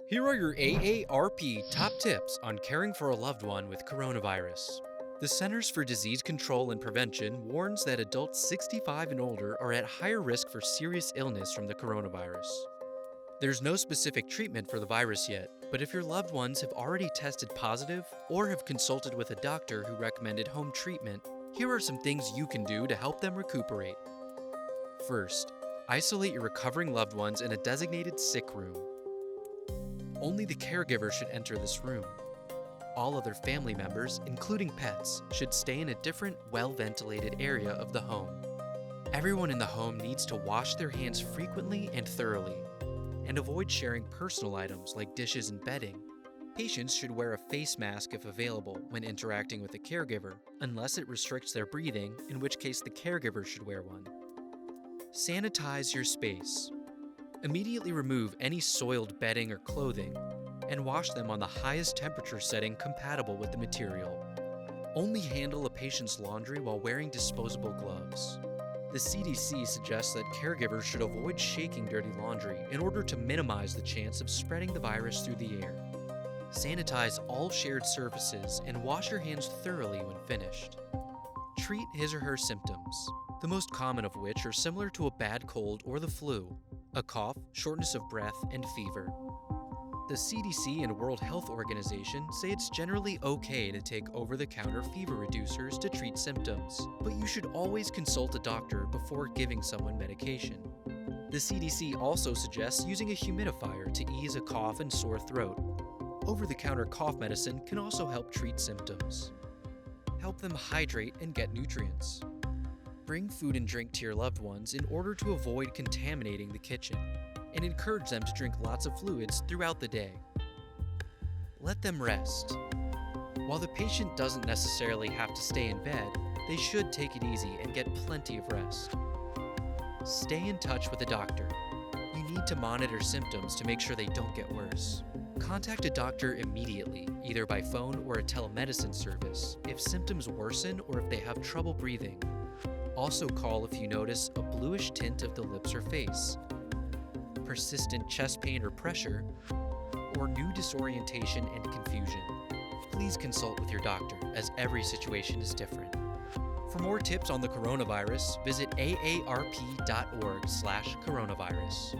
Here are your AARP top tips on caring for a loved one with coronavirus. The Centers for Disease Control and Prevention warns that adults 65 and older are at higher risk for serious illness from the coronavirus. There's no specific treatment for the virus yet, but if your loved ones have already tested positive or have consulted with a doctor who recommended home treatment, here are some things you can do to help them recuperate. First, isolate your recovering loved ones in a designated sick room. Only the caregiver should enter this room. All other family members, including pets, should stay in a different, well-ventilated area of the home. Everyone in the home needs to wash their hands frequently and thoroughly, and avoid sharing personal items like dishes and bedding. Patients should wear a face mask if available when interacting with a caregiver, unless it restricts their breathing, in which case the caregiver should wear one. Sanitize your space. Immediately remove any soiled bedding or clothing, and wash them on the highest temperature setting compatible with the material. Only handle a patient's laundry while wearing disposable gloves. The CDC suggests that caregivers should avoid shaking dirty laundry in order to minimize the chance of spreading the virus through the air. Sanitize all shared surfaces and wash your hands thoroughly when finished. Treat his or her symptoms, the most common of which are similar to a bad cold or the flu: a cough, shortness of breath, and fever. The CDC and World Health Organization say it's generally okay to take over-the-counter fever reducers to treat symptoms, but you should always consult a doctor before giving someone medication. The CDC also suggests using a humidifier to ease a cough and sore throat. Over-the-counter cough medicine can also help treat symptoms. Help them hydrate and get nutrients. Bring food and drink to your loved ones in order to avoid contaminating the kitchen, and encourage them to drink lots of fluids throughout the day. Let them rest. While the patient doesn't necessarily have to stay in bed, they should take it easy and get plenty of rest. Stay in touch with a doctor. You need to monitor symptoms to make sure they don't get worse. Contact a doctor immediately, either by phone or a telemedicine service, if symptoms worsen or if they have trouble breathing. Also call if you notice a bluish tint of the lips or face, persistent chest pain or pressure, or new disorientation and confusion. Please consult with your doctor, as every situation is different. For more tips on the coronavirus, visit aarp.org/coronavirus.